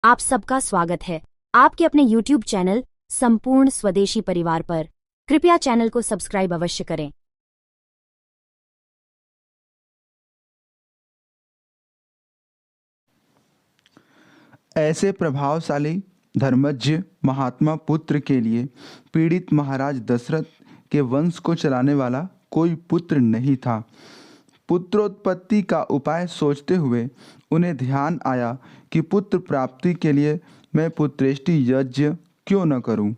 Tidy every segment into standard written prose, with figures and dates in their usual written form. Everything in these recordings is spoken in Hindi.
आप सबका स्वागत है आपके अपने YouTube चैनल संपूर्ण स्वदेशी परिवार पर। कृपया चैनल को सब्सक्राइब अवश्य करें। ऐसे प्रभावशाली धर्मज्ञ महात्मा पुत्र के लिए पीड़ित महाराज दशरथ के वंश को चलाने वाला कोई पुत्र नहीं था। पुत्रोत्पत्ति का उपाय सोचते हुए उन्हें ध्यान आया कि पुत्र प्राप्ति के लिए मैं पुत्रेष्टि यज्ञ क्यों न करूं।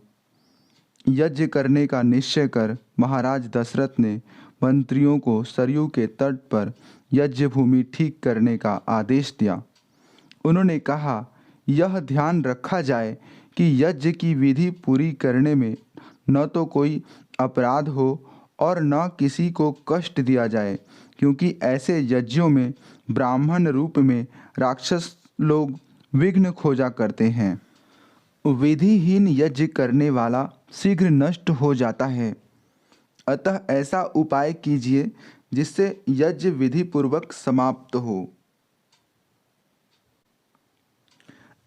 यज्ञ करने का निश्चय कर महाराज दशरथ ने मंत्रियों को सरयू के तट पर यज्ञ भूमि ठीक करने का आदेश दिया। उन्होंने कहा, यह ध्यान रखा जाए कि यज्ञ की विधि पूरी करने में न तो कोई अपराध हो और न किसी को कष्ट दिया जाए, क्योंकि ऐसे यज्ञों में ब्राह्मण रूप में राक्षस लोग विघ्न खोजा करते हैं। विधिहीन यज्ञ करने वाला शीघ्र नष्ट हो जाता है। अतः ऐसा उपाय कीजिए जिससे यज्ञ विधि पूर्वक समाप्त हो।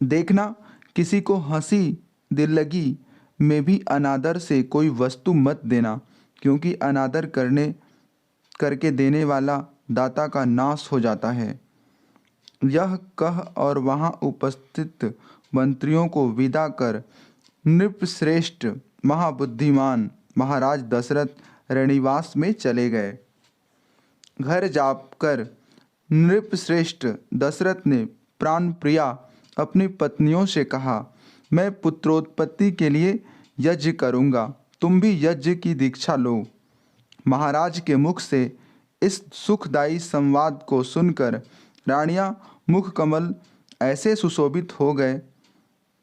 देखना, किसी को हंसी दिल्लगी में भी अनादर से कोई वस्तु मत देना, क्योंकि अनादर करके देने वाला दाता का नाश हो जाता है। यह कह और वहाँ उपस्थित मंत्रियों को विदा कर नृपश्रेष्ठ महाबुद्धिमान महाराज दशरथ रणिवास में चले गए। घर जाकर नृपश्रेष्ठ दशरथ ने प्राण प्रिया अपनी पत्नियों से कहा, मैं पुत्रोत्पत्ति के लिए यज्ञ करूँगा, तुम भी यज्ञ की दीक्षा लो। महाराज के मुख से इस सुखदायी संवाद को सुनकर रानियां मुख कमल ऐसे सुशोभित हो गए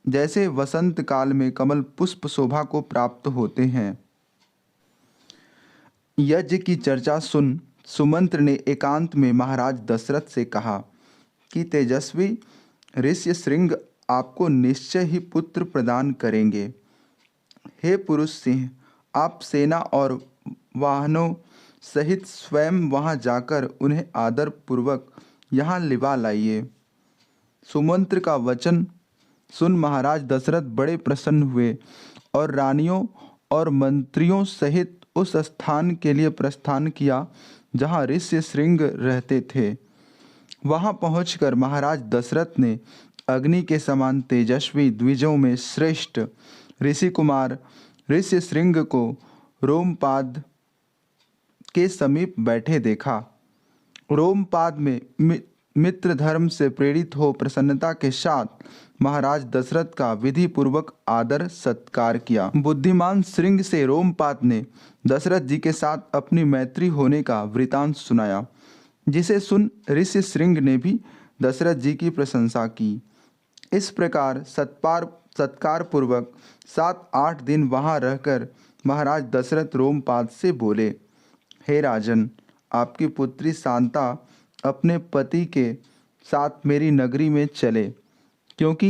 जैसे वसंत काल में कमल पुष्प शोभा को प्राप्त होते हैं। यज्ञ की चर्चा सुन सुमंत्र ने एकांत में महाराज दशरथ से कहा कि तेजस्वी ऋष्य श्रृंग आपको निश्चय ही पुत्र प्रदान करेंगे। हे पुरुष सिंह, आप सेना और वाहनों सहित स्वयं वहां जाकर उन्हें आदर पूर्वक यहाँ लिवा लाइए। सुमंत्र का वचन सुन महाराज दशरथ बड़े प्रसन्न हुए और रानियों और मंत्रियों सहित उस स्थान के लिए प्रस्थान किया जहाँ ऋष्य श्रृंग रहते थे। वहां पहुंचकर महाराज दशरथ ने अग्नि के समान तेजस्वी द्विजों में श्रेष्ठ ऋषि कुमार ऋष्य श्रृंग को रोमपाद के समीप बैठे देखा। रोमपाद में मित्र धर्म से प्रेरित हो प्रसन्नता के साथ महाराज दशरथ का विधि पूर्वक आदर सत्कार किया। बुद्धिमान श्रृंग से रोमपाद ने दशरथ जी के साथ अपनी मैत्री होने का वृतांत सुनाया, जिसे सुन ऋषि श्रृंग ने भी दशरथ जी की प्रशंसा की। इस प्रकार सत्कार पूर्वक 7-8 दिन वहां रहकर महाराज दशरथ रोमपाद से बोले, हे राजन, आपकी पुत्री शांता अपने पति के साथ मेरी नगरी में चले, क्योंकि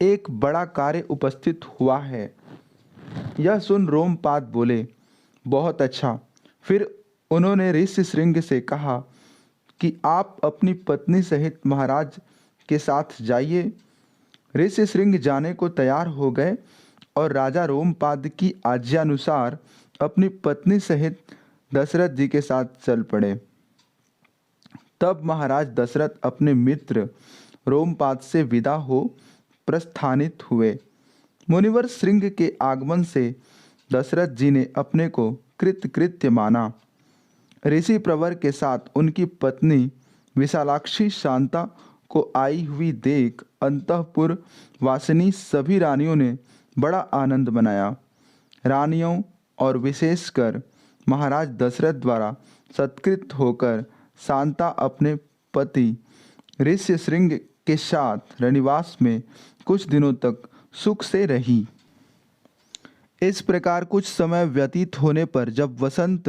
एक बड़ा कार्य उपस्थित हुआ है। यह सुन रोमपाद बोले, बहुत अच्छा। फिर उन्होंने ऋषि श्रृंग से कहा कि आप अपनी पत्नी सहित महाराज के साथ जाइए। ऋषि श्रृंग जाने को तैयार हो गए और राजा रोमपाद की आज्ञानुसार अपनी पत्नी सहित दशरथ जी के साथ चल पड़े। तब महाराज दशरथ अपने मित्र रोमपाद से विदा हो प्रस्थानित हुए। मुनिवर श्रृंग के आगमन से दशरथ जी ने अपने को कृतकृत्य माना। ऋषि प्रवर के साथ उनकी पत्नी विशालाक्षी शांता को आई हुई देख अंतःपुर वासिनी सभी रानियों ने बड़ा आनंद मनाया। रानियों और विशेषकर महाराज दशरथ द्वारा सत्कृत होकर शांता अपने पति ऋष्य श्रृंग के साथ रणिवास में कुछ दिनों तक सुख से रही। इस प्रकार कुछ समय व्यतीत होने पर जब वसंत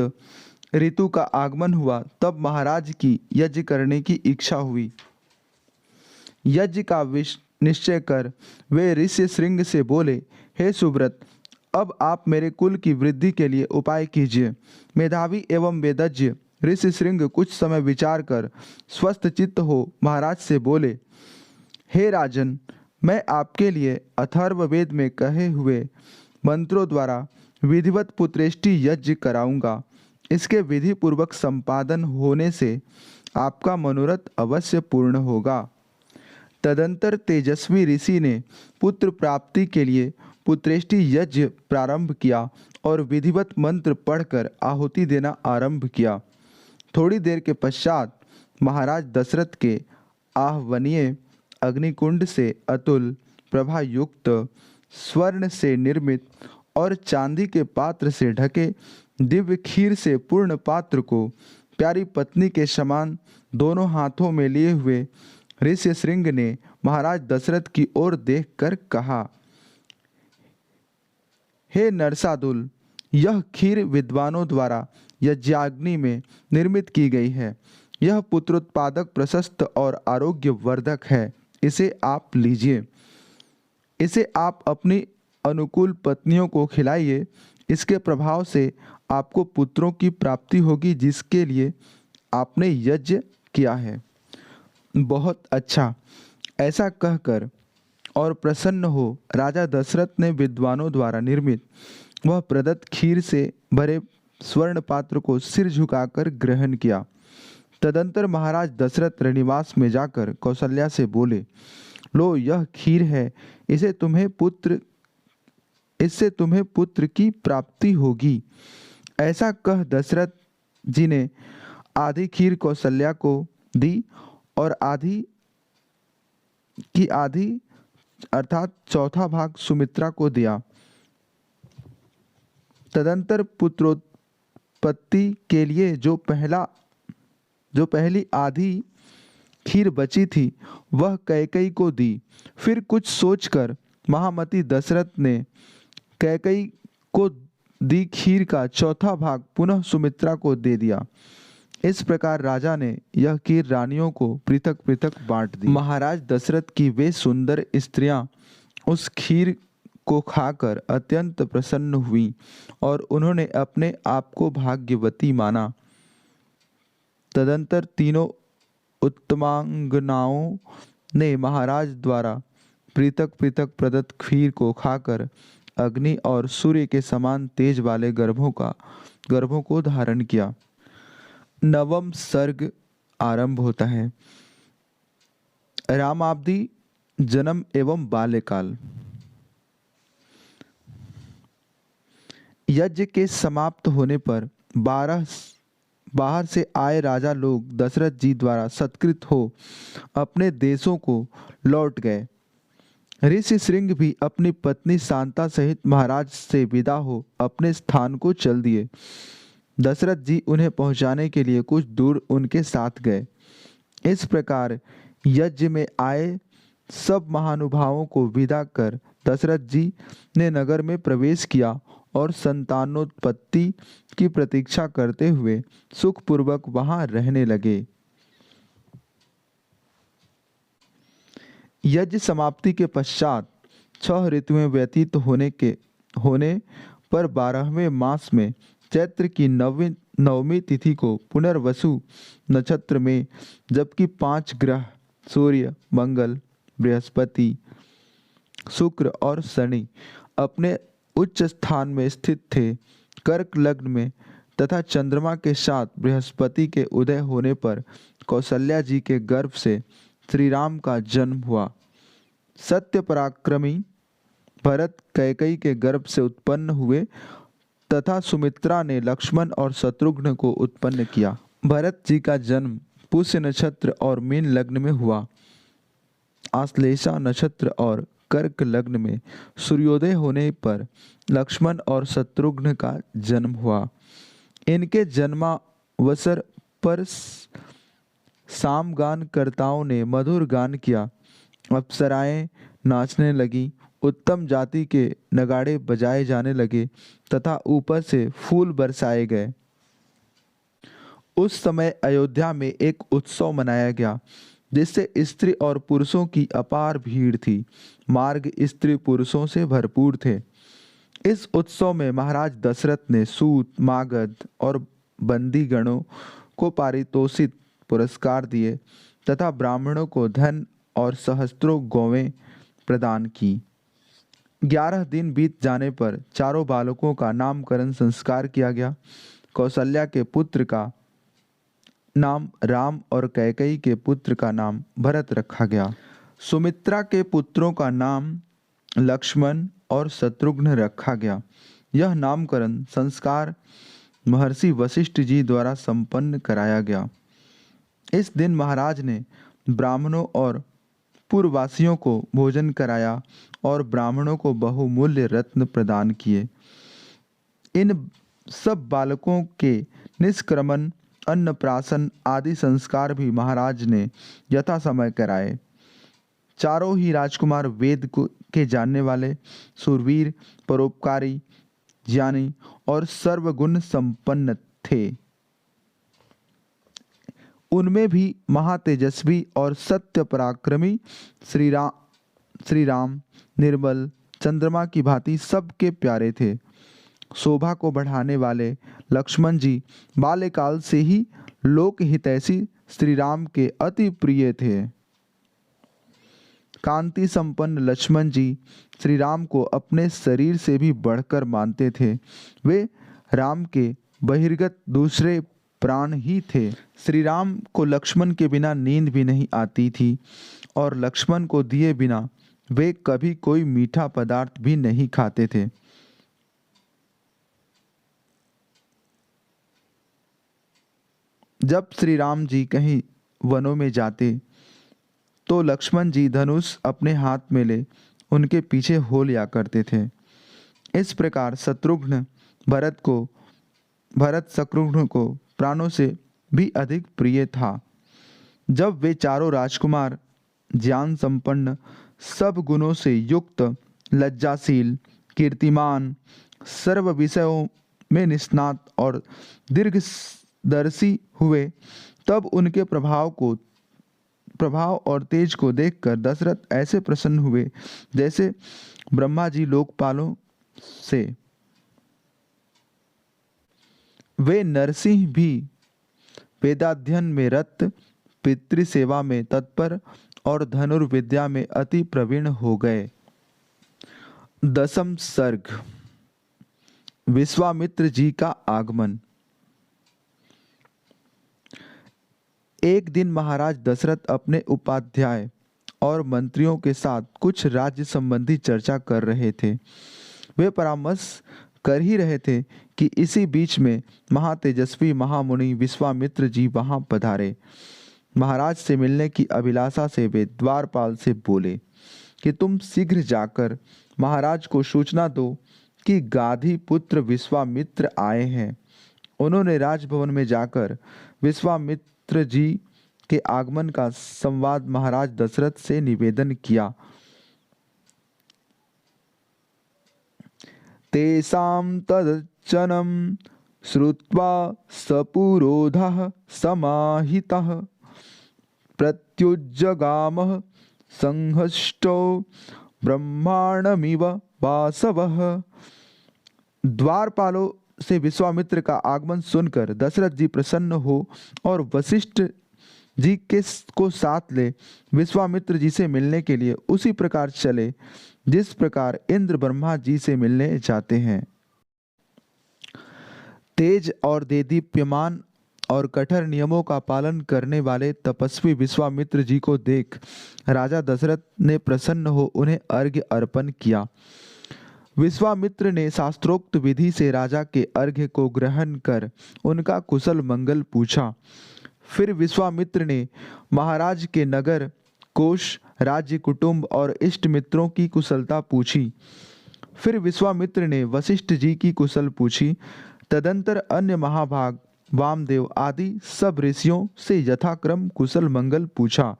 ऋतु का आगमन हुआ, तब महाराज की यज्ञ करने की इच्छा हुई। यज्ञ का निश्चय कर वे ऋष्य श्रृंग से बोले, हे सुब्रत, अब आप मेरे कुल की वृद्धि के लिए उपाय कीजिए। मेधावी एवं वेदज्ञ ऋषि श्रृंग कुछ समय विचार कर स्वस्थ चित्त हो महाराज से बोले, हे राजन, मैं आपके लिए अथर्ववेद में कहे हुए मंत्रों द्वारा विधिवत पुत्रेष्टि यज्ञ कराऊंगा। इसके विधि पूर्वक संपादन होने से आपका मनोरथ अवश्य पूर्ण होगा। तदंतर तेजस्वी ऋषि ने पुत्र प्राप्ति के लिए पुत्रेष्टि यज्ञ प्रारंभ किया और विधिवत मंत्र पढ़कर आहुति देना आरंभ किया। थोड़ी देर के पश्चात महाराज दशरथ के आहवनीय अग्निकुंड से अतुल प्रभा युक्त स्वर्ण से निर्मित और चांदी के पात्र से ढके दिव्य खीर से पूर्ण पात्र को प्यारी पत्नी के समान दोनों हाथों में लिए हुए ऋष्यशृंग ने महाराज दशरथ की ओर देखकर कहा, हे नरसादुल, यह खीर विद्वानों द्वारा यज्ञाग्नि में निर्मित की गई है। यह पुत्रोत्पादक, प्रशस्त और आरोग्यवर्धक है। इसे आप लीजिए। इसे आप अपनी अनुकूल पत्नियों को खिलाइए। इसके प्रभाव से आपको पुत्रों की प्राप्ति होगी, जिसके लिए आपने यज्ञ किया है। बहुत अच्छा। ऐसा कहकर और प्रसन्न हो राजा दशरथ ने विद्वानों द्वारा निर्मित वह प्रदत्त खीर से भरे स्वर्ण पात्र को सिर झुकाकर ग्रहण किया। तदंतर महाराज दशरथ रणनिवास में जाकर कौशल्या से बोले, लो, यह खीर है। इससे तुम्हें पुत्र की प्राप्ति होगी। ऐसा कह दशरथ जी ने आधी खीर कौशल्या को दी और आधी अर्थात चौथा भाग सुमित्रा को दिया। तदंतर पुत्रोत्पत्ति के लिए जो पहली आधी खीर बची थी वह कैकेयी को दी। फिर कुछ सोचकर महामती दशरथ ने कैकेयी को दी खीर का चौथा भाग पुनः सुमित्रा को दे दिया। इस प्रकार राजा ने यह खीर रानियों को पृथक पृथक बांट दी। महाराज दशरथ की वे सुंदर स्त्रियां उस खीर को खाकर अत्यंत प्रसन्न हुईं और उन्होंने अपने आप को भाग्यवती माना। तदंतर तीनों उत्तमांगनाओं ने महाराज द्वारा पृथक पृथक प्रदत्त खीर को खाकर अग्नि और सूर्य के समान तेज वाले गर्भों को धारण किया। नवम सर्ग आरंभ होता है। रामाब्दि, जन्म एवं बाल्यकाल। यज्ञ के समाप्त होने पर बाहर से आए राजा लोग दशरथ जी द्वारा सत्कृत हो अपने देशों को लौट गए। ऋष्यशृंग भी अपनी पत्नी शांता सहित महाराज से विदा हो अपने स्थान को चल दिए। दशरथ जी उन्हें पहुंचाने के लिए कुछ दूर उनके साथ गए। इस प्रकार यज्ञ में आए सब महानुभावों को विदा कर दशरथ जी ने नगर में प्रवेश किया और संतानोत्पत्ति की प्रतीक्षा करते हुए सुखपूर्वक वहां रहने लगे। यज्ञ समाप्ति के पश्चात 6 ऋतुएं व्यतीत होने पर 12वें मास में चैत्र की नवमी तिथि को पुनर्वसु नक्षत्र में, जबकि 5 ग्रह सूर्य, मंगल, बृहस्पति, शुक्र और शनि अपने उच्च स्थान में स्थित थे, कर्क लग्न में तथा चंद्रमा के साथ बृहस्पति के उदय होने पर कौशल्या जी के गर्भ से श्री राम का जन्म हुआ। सत्य पराक्रमी भरत कैकेयी के गर्भ से उत्पन्न हुए तथा सुमित्रा ने लक्ष्मण और शत्रुघ्न को उत्पन्न किया। भरत जी का जन्म पुष्य नक्षत्र और मीन लग्न में हुआ। आश्लेषा नक्षत्र और कर्क लग्न में सूर्योदय होने पर लक्ष्मण और शत्रुघ्न का जन्म हुआ। इनके जन्मावसर पर सामगान कर्ताओं ने मधुर गान किया। अप्सराएं नाचने लगी, उत्तम जाति के नगाड़े बजाए जाने लगे तथा ऊपर से फूल बरसाए गए। उस समय अयोध्या में एक उत्सव मनाया गया जिससे स्त्री और पुरुषों की अपार भीड़ थी। मार्ग स्त्री पुरुषों से भरपूर थे। इस उत्सव में महाराज दशरथ ने सूत, मागध और बंदीगणों को पारितोषिक पुरस्कार दिए तथा ब्राह्मणों को धन और सहस्त्रों गौवें प्रदान की। 11 दिन बीत जाने पर चारों बालकों का नामकरण संस्कार किया गया। कौशल्या के पुत्र का नाम राम और कैकेयी के पुत्र का नाम भरत रखा गया। सुमित्रा के पुत्रों का नाम लक्ष्मण और शत्रुघ्न रखा गया। यह नामकरण संस्कार महर्षि वशिष्ठ जी द्वारा संपन्न कराया गया। इस दिन महाराज ने ब्राह्मणों और पूर्ववासियों को भोजन कराया और ब्राह्मणों को बहुमूल्य रत्न प्रदान किए। इन सब बालकों के निष्क्रमण, अन्नप्राशन आदि संस्कार भी महाराज ने यथा समय कराए। चारों ही राजकुमार के जानने वाले, शूरवीर, परोपकारी, ज्ञानी और सर्वगुण संपन्न थे। उनमें भी महातेजस्वी और सत्य पराक्रमी श्री राम निर्मल चंद्रमा की भांति सबके प्यारे थे। शोभा को बढ़ाने वाले लक्ष्मण जी बाल्यकाल से ही लोक हितैषी श्री राम के अति प्रिय थे। कांति संपन्न लक्ष्मण जी श्री राम को अपने शरीर से भी बढ़कर मानते थे। वे राम के बहिर्गत दूसरे प्राण ही थे। श्री राम को लक्ष्मण के बिना नींद भी नहीं आती थी और लक्ष्मण को दिए बिना वे कभी कोई मीठा पदार्थ भी नहीं खाते थे। जब श्री राम जी कहीं वनों में जाते तो लक्ष्मण जी धनुष अपने हाथ में ले उनके पीछे हो लिया करते थे। इस प्रकार भरत शत्रुघ्न को प्राणों से भी अधिक प्रिय था। जब वे चारों राजकुमार ज्ञान संपन्न, सब गुणों से युक्त, लज्जाशील, कीर्तिमान, सर्व विषयों में निष्णात और दीर्घदर्शी हुए, तब उनके प्रभाव और तेज को देखकर दशरथ ऐसे प्रसन्न हुए जैसे ब्रह्मा जी लोकपालों से। वे नरसिंह भी वेदाध्ययन में रत, पितृसेवा में तत्पर और धनुर्विद्या में अति प्रवीण हो गए। 10वां सर्ग, विश्वामित्र जी का आगमन। एक दिन महाराज दशरथ अपने उपाध्याय और मंत्रियों के साथ कुछ राज्य संबंधी चर्चा कर रहे थे। वे परामर्श कर ही रहे थे कि इसी बीच में महातेजस्वी महामुनि विश्वामित्र जी वहां पधारे। महाराज से मिलने की अभिलाषा से वे द्वारपाल से बोले कि तुम शीघ्र जाकर महाराज को सूचना दो कि गाधी पुत्र विश्वामित्र आए हैं। उन्होंने राजभवन में जाकर विश्वामित्र जी के आगमन का संवाद महाराज दशरथ से निवेदन किया। तेषां तदचनं श्रुत्वा सपुरोधः समाहितः प्रत्युज्जगामः संहष्टो ब्रह्मांडमिव वासवः। द्वारपालों से विश्वामित्र का आगमन सुनकर दशरथ जी प्रसन्न हो और वशिष्ठ जी को साथ ले विश्वामित्र जी से मिलने के लिए उसी प्रकार चले जिस प्रकार इंद्र ब्रह्मा जी से मिलने जाते हैं। तेज और देदीप्यमान और कठोर नियमों का पालन करने वाले तपस्वी विश्वामित्र जी को देख राजा दशरथ ने प्रसन्न हो उन्हें अर्घ्य अर्पण किया। विश्वामित्र ने शास्त्रोक्त विधि से राजा के अर्घ्य को ग्रहण कर उनका कुशल मंगल पूछा। फिर विश्वामित्र ने महाराज के नगर, कोष, राज्य, कुटुंब और इष्ट मित्रों की कुशलता पूछी। फिर विश्वामित्र ने वशिष्ठ जी की कुशल पूछी। तदंतर अन्य महाभाग, वामदेव आदि सब ऋषियों से यथाक्रम कुशल मंगल पूछा।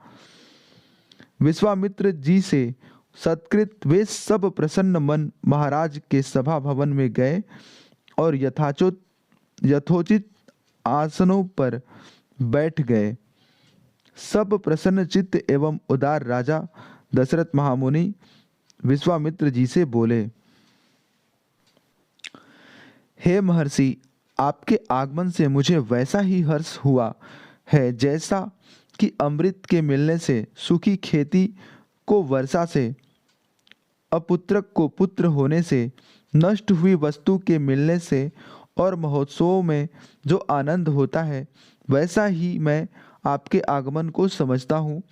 विश्वामित्र जी से सत्कृत वे सब प्रसन्न मन महाराज के सभा भवन में गए और यथोचित आसनों पर बैठ गए। सब प्रसन्न चित्त एवं उदार राजा दशरथ महामुनि विश्वामित्र जी से बोले, हे महर्षि, आपके आगमन से मुझे वैसा ही हर्ष हुआ है जैसा कि अमृत के मिलने से, सूखी खेती को वर्षा से, अपुत्रक को पुत्र होने से, नष्ट हुई वस्तु के मिलने से और महोत्सवों में जो आनंद होता है, वैसा ही मैं आपके आगमन को समझता हूँ।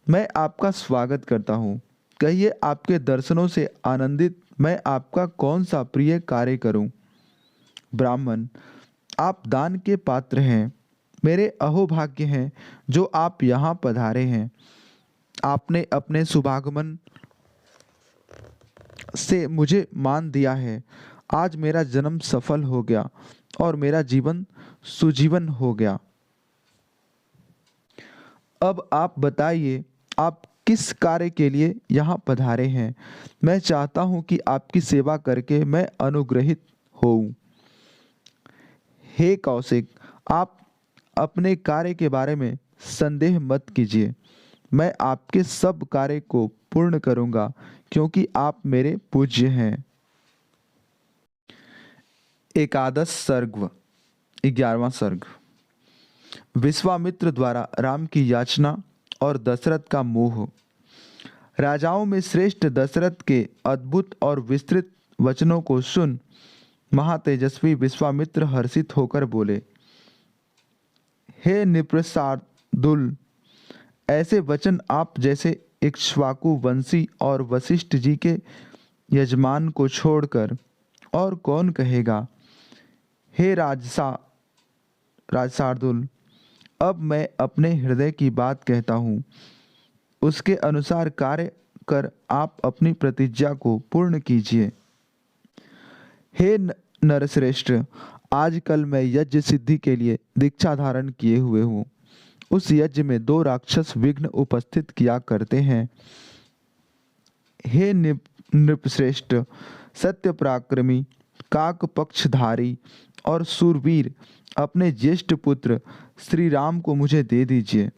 मैं आपका स्वागत करता हूँ। कहिए, आपके दर्शनों से आनंदित मैं आपका कौन सा प्रिय कार्य करूँ। ब्राह्मण, आप दान के पात्र हैं। मेरे अहोभाग्य हैं जो आप यहाँ पधारे हैं। आपने अपने शुभागमन से मुझे मान दिया है। आज मेरा जन्म सफल हो गया और मेरा जीवन सुजीवन हो गया। अब आप बताइए, आप किस कार्य के लिए यहाँ पधारे हैं। मैं चाहता हूँ कि आपकी सेवा करके मैं अनुग्रहित होऊं। हे कौशिक, आप अपने कार्य के बारे में संदेह मत कीजिए। मैं आपके सब कार्य को पूर्ण करूँगा, क्योंकि आप मेरे पूज्य हैं। एकादश सर्ग, 11वां सर्ग। विश्वामित्र द्वारा राम की याचना और दशरथ का मोह। राजाओं में श्रेष्ठ दशरथ के अद्भुत और विस्तृत वचनों को सुन महातेजस्वी विश्वामित्र हर्षित होकर बोले, हे निप्रसादुल, ऐसे वचन आप जैसे इक्ष्वाकु वंशी और वशिष्ठ जी के यजमान को छोड़कर और कौन कहेगा। हे राजसार्दुल, अब मैं अपने हृदय की बात कहता हूँ। उसके अनुसार कार्य कर आप अपनी प्रतिज्ञा को पूर्ण कीजिए। हे नरश्रेष्ठ, आजकल मैं यज्ञ सिद्धि के लिए दीक्षा धारण किए हुए हूँ। उस यज्ञ में 2 राक्षस विघ्न उपस्थित किया करते हैं। हे नृपश्रेष्ठ, सत्य पराक्रमी, काक पक्षधारी और सूरवीर, अपने ज्येष्ठ पुत्र श्री राम को मुझे दे दीजिए।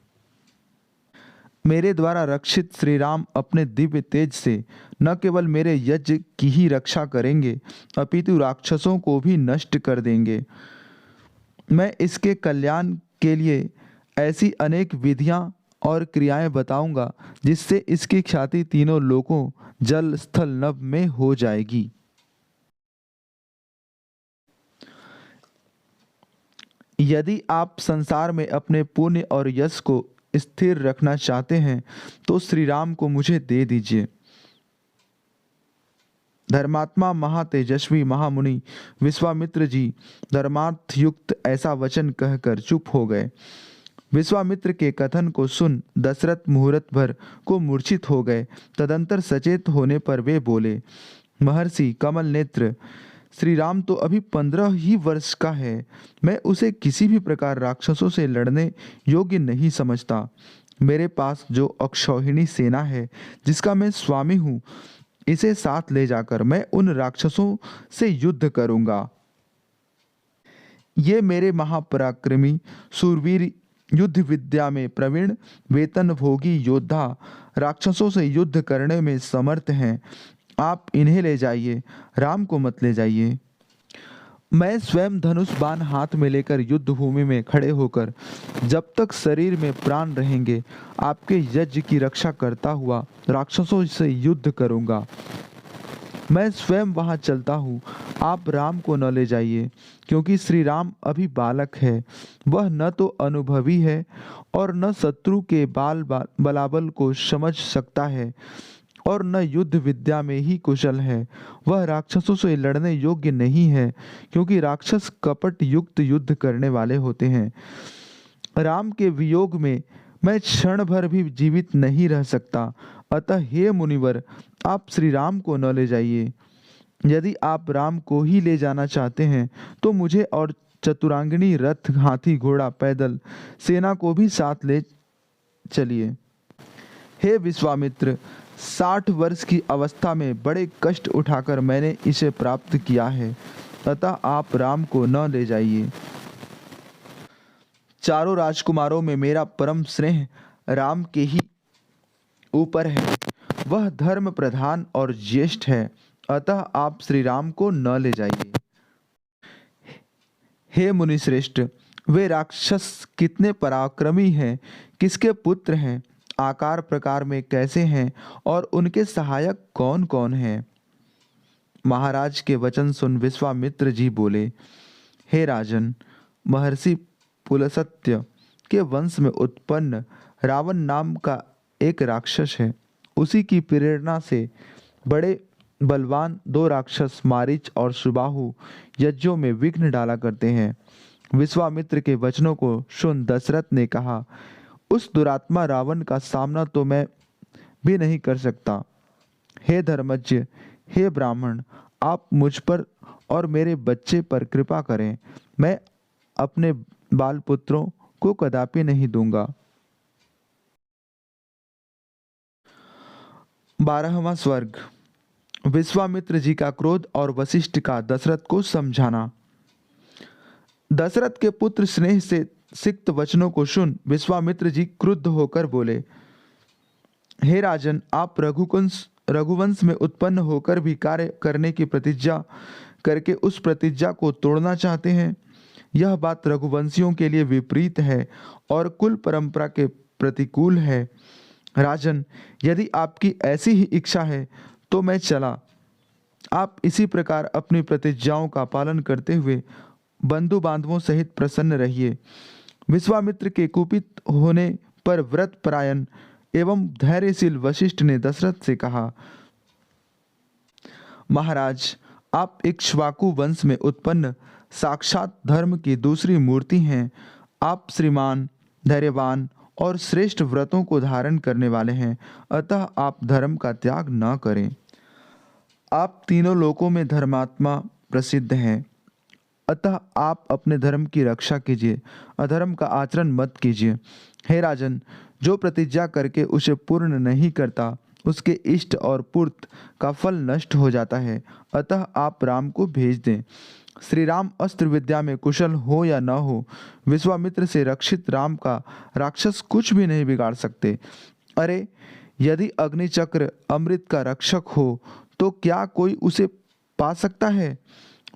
मेरे द्वारा रक्षित श्री राम अपने दिव्य तेज से न केवल मेरे यज्ञ की ही रक्षा करेंगे, अपितु राक्षसों को भी नष्ट कर देंगे। मैं इसके कल्याण के लिए ऐसी अनेक विधियां और क्रियाएं बताऊंगा, जिससे इसकी ख्याति तीनों लोकों, जल स्थल नभ में हो जाएगी। यदि आप संसार में अपने पुण्य और यश को स्थिर रखना चाहते हैं तो श्री राम को मुझे दे दीजिए। धर्मात्मा महातेजस्वी महामुनि विश्वामित्र जी धर्मार्थ युक्त ऐसा वचन कहकर चुप हो गए। विश्वामित्र के कथन को सुन दशरथ मुहूर्त भर को मूर्छित हो गए। तदंतर सचेत होने पर वे बोले, महर्षि कमल नेत्र, श्री राम तो अभी 15 ही वर्ष का है। मैं उसे किसी भी प्रकार राक्षसों से लड़ने योग्य नहीं समझता। मेरे पास जो अक्षौहिणी सेना है, जिसका मैं स्वामी हूँ, इसे साथ ले जाकर मैं उन राक्षसों से युद्ध करूँगा। ये मेरे महापराक्रमी सूरवीर, युद्ध विद्या में प्रवीण, वेतनभोगी योद्धा राक्षसों से युद्ध करने में समर्थ हैं। आप इन्हें ले जाइए, राम को मत ले जाइए। मैं स्वयं धनुष बाण हाथ में लेकर युद्ध भूमि में खड़े होकर जब तक शरीर में प्राण रहेंगे आपके यज्ञ की रक्षा करता हुआ राक्षसों से युद्ध करूंगा। मैं स्वयं वहां चलता हूँ, आप राम को न ले जाइए, क्योंकि श्री राम अभी बालक है। वह न तो अनुभवी है और न शत्रु के बलाबल को समझ सकता है और न युद्ध विद्या में ही कुशल है। वह राक्षसों से लड़ने योग्य नहीं है, क्योंकि राक्षस कपट युक्त युद्ध करने वाले होते हैं। राम के वियोग में मैं क्षण भर भी जीवित नहीं रह सकता। अतः हे मुनिवर, आप श्री राम को न ले जाइए। यदि आप राम को ही ले जाना चाहते हैं तो मुझे और चतुरांगिनी, रथ, हाथी, घोड़ा, पैदल सेना को भी साथ ले चलिए। हे विश्वामित्र, 60 वर्ष की अवस्था में बड़े कष्ट उठाकर मैंने इसे प्राप्त किया है, अतः आप राम को न ले जाइए। चारों राजकुमारों में मेरा परम स्नेह राम के ही ऊपर है। वह धर्म प्रधान और ज्येष्ठ है, अतः आप श्री राम को न ले जाइए। हे मुनिश्रेष्ठ, वे राक्षस कितने पराक्रमी हैं, किसके पुत्र हैं, आकार प्रकार में कैसे हैं और उनके सहायक कौन कौन हैं। महाराज के वचन सुन विश्वामित्र जी बोले, हे राजन, महर्षि पुलस्त्य के वंश में उत्पन्न रावण नाम का एक राक्षस है। उसी की प्रेरणा से बड़े बलवान दो राक्षस मारीच और सुबाहु यज्ञों में विघ्न डाला करते हैं। विश्वामित्र के वचनों को सुन दशरथ ने कहा, उस दुरात्मा रावण का सामना तो मैं भी नहीं कर सकता। हे धर्मज्ञ, हे ब्राह्मण, आप मुझ पर और मेरे बच्चे पर कृपा करें। मैं अपने बाल पुत्रों को कदापि नहीं दूंगा। 12वां स्वर्ग। विश्वामित्र जी का क्रोध और वशिष्ठ का दशरथ को समझाना। दशरथ के पुत्र स्नेह से सिक्त वचनों को सुन विश्वामित्र जी क्रुद्ध होकर बोले, हे राजन, आप रघुवंश में उत्पन्न होकर भी कार्य करने की प्रतिज्ञा करके उस प्रतिज्ञा को तोड़ना चाहते हैं। यह बात रघुवंशियों के लिए विपरीत है और कुल परंपरा के प्रतिकूल है। राजन, यदि आपकी ऐसी ही इच्छा है तो मैं चला। आप इसी प्रकार अपनी प्रतिज्ञाओं का पालन करते हुए बंधु बांधवों सहित प्रसन्न रहिए। विश्वामित्र के कुपित होने पर व्रत परायण एवं धैर्यशील वशिष्ठ ने दशरथ से कहा, महाराज, आप इक्ष्वाकु वंश में उत्पन्न साक्षात धर्म की दूसरी मूर्ति हैं। आप श्रीमान, धैर्यवान और श्रेष्ठ व्रतों को धारण करने वाले हैं, अतः आप धर्म का त्याग न करें। आप तीनों लोकों में धर्मात्मा प्रसिद्ध हैं, अतः आप अपने धर्म की रक्षा कीजिए, अधर्म का आचरण मत कीजिए। हे राजन, जो प्रतिज्ञा करके उसे पूर्ण नहीं करता उसके इष्ट और पूर्त का फल नष्ट हो जाता है, अतः आप राम को भेज दें। श्री राम अस्त्र विद्या में कुशल हो या न हो, विश्वामित्र से रक्षित राम का राक्षस कुछ भी नहीं बिगाड़ सकते। अरे, यदि अग्निचक्र अमृत का रक्षक हो तो क्या कोई उसे पा सकता है।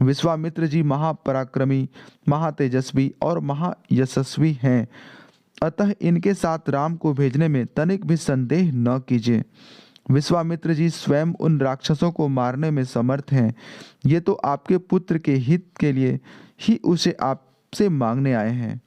विश्वामित्र जी महापराक्रमी, महातेजस्वी और महायशस्वी हैं, अतः इनके साथ राम को भेजने में तनिक भी संदेह न कीजिए। विश्वामित्र जी स्वयं उन राक्षसों को मारने में समर्थ हैं। ये तो आपके पुत्र के हित के लिए ही उसे आपसे मांगने आए हैं।